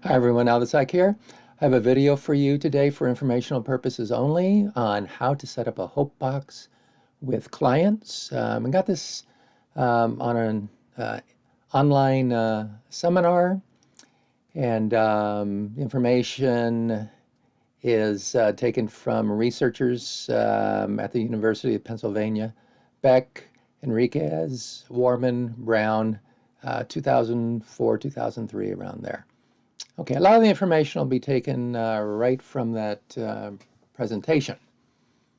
Hi everyone, Now the Psych here. I have a video for you today for informational purposes only on how to set up a hope box with clients. I got this on an online seminar, and information is taken from researchers at the University of Pennsylvania, Beck, Enriquez, Warman, Brown, 2004, 2003, around there. Okay, a lot of the information will be taken right from that presentation.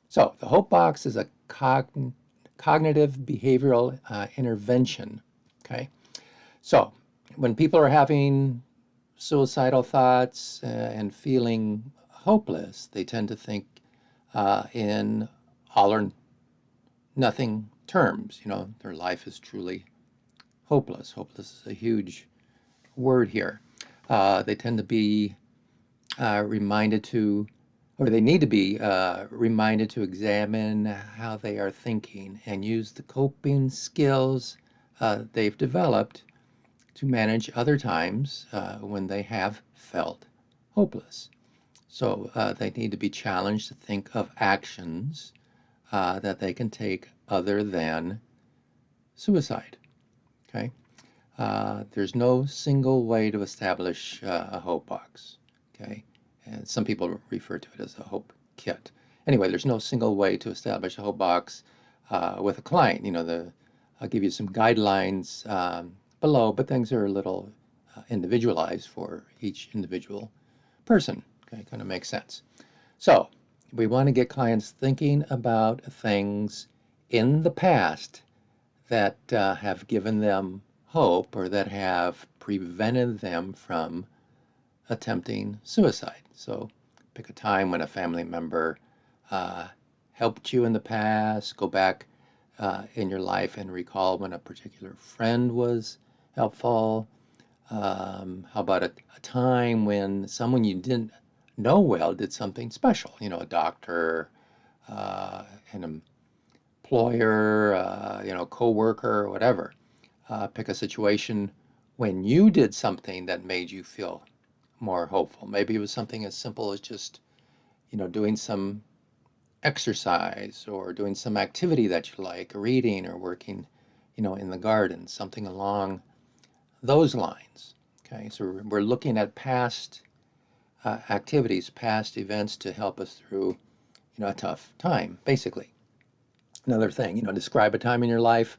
So the Hope Box is a cognitive behavioral intervention. Okay, so when people are having suicidal thoughts and feeling hopeless, they tend to think in all or nothing terms. You know, their life is truly hopeless. Hopeless is a huge word here. They tend to be reminded to, or they need to be reminded to examine how they are thinking and use the coping skills they've developed to manage other times when they have felt hopeless. So they need to be challenged to think of actions that they can take other than suicide. Okay. There's no single way to establish a hope box. Okay. And some people refer to it as a hope kit. Anyway, there's no single way to establish a hope box with a client. You know, I'll give you some guidelines below, but things are a little individualized for each individual person. Okay, kind of makes sense. So we want to get clients thinking about things in the past that have given them hope or that have prevented them from attempting suicide. So pick a time when a family member uh, helped you in the past, go back in your life and recall when a particular friend was helpful. How about a time when someone you didn't know well did something special? You know, a doctor, an employer, coworker, whatever. Pick a situation when you did something that made you feel more hopeful. Maybe it was something as simple as just, doing some exercise or doing some activity that you like, reading or working, in the garden, something along those lines. Okay, so we're looking at past activities, past events to help us through, a tough time, basically. Another thing, describe a time in your life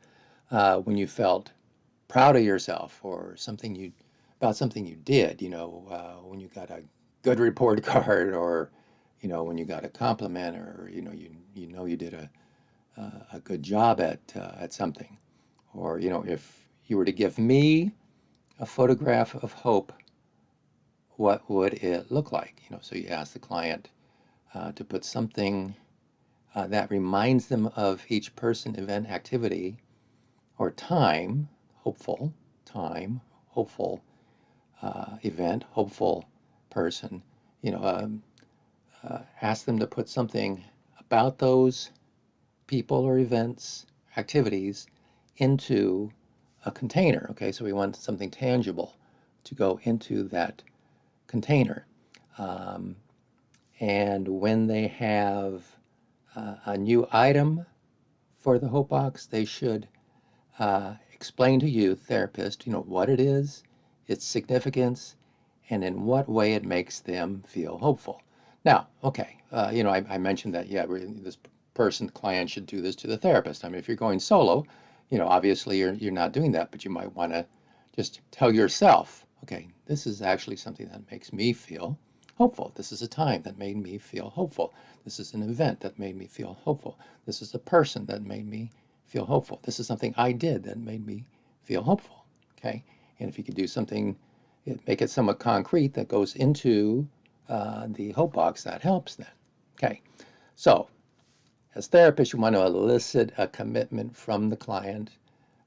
when you felt proud of yourself or something you did, when you got a good report card or, when you got a compliment or, you did a good job at something. Or, if you were to give me a photograph of hope, what would it look like? So you ask the client to put something that reminds them of each person, event, activity, or hopeful time, hopeful event, hopeful person. Ask them to put something about those people or events, activities into a container. Okay, so we want something tangible to go into that container. Um, and when they have a new item for the Hope Box, they should explain to you, therapist, what it is, its significance, and in what way it makes them feel hopeful. Now, okay, I mentioned that, yeah, this person, client should do this to the therapist. I mean, if you're going solo, obviously you're not doing that, but you might want to just tell yourself, okay, this is actually something that makes me feel hopeful. This is a time that made me feel hopeful. This is an event that made me feel hopeful. This is a person that made me feel hopeful. This is something I did that made me feel hopeful. Okay, and if you could do something, make it somewhat concrete that goes into the hope box, that helps then. Okay, so as therapists, you want to elicit a commitment from the client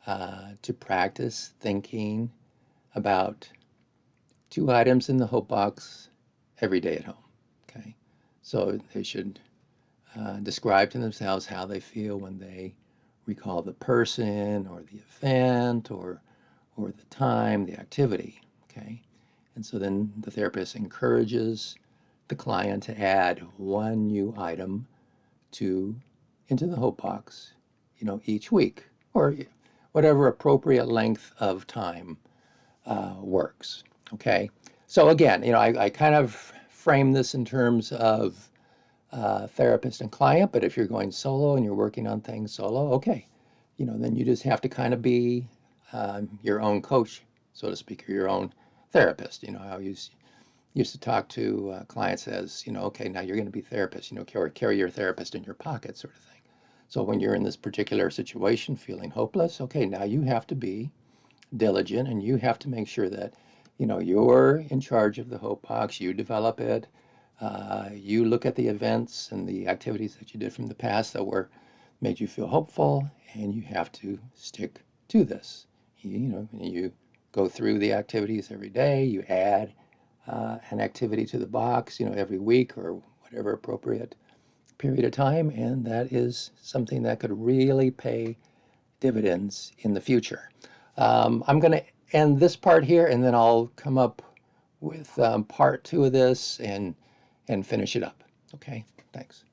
to practice thinking about two items in the hope box every day at home. Okay, so they should describe to themselves how they feel when they recall the person or the event or the time, the activity. Okay, And so then the therapist encourages the client to add one new item to into the hope box, each week, or whatever appropriate length of time works. Okay. So again, I kind of frame this in terms of therapist and client, but if you're going solo and you're working on things solo, okay, then you just have to kind of be your own coach, so to speak, or your own therapist. I used to talk to clients as, okay, now you're going to be therapist, carry your therapist in your pocket, sort of thing. So when you're in this particular situation feeling hopeless, okay, now you have to be diligent and you have to make sure that, you're in charge of the hope box, you develop it, you look at the events and the activities that you did from the past that made you feel hopeful, and you have to stick to this. You go through the activities every day, you add an activity to the box, every week or whatever appropriate period of time, and that is something that could really pay dividends in the future. I'm going to end this part here, and then I'll come up with part two of this and finish it up. Okay, thanks.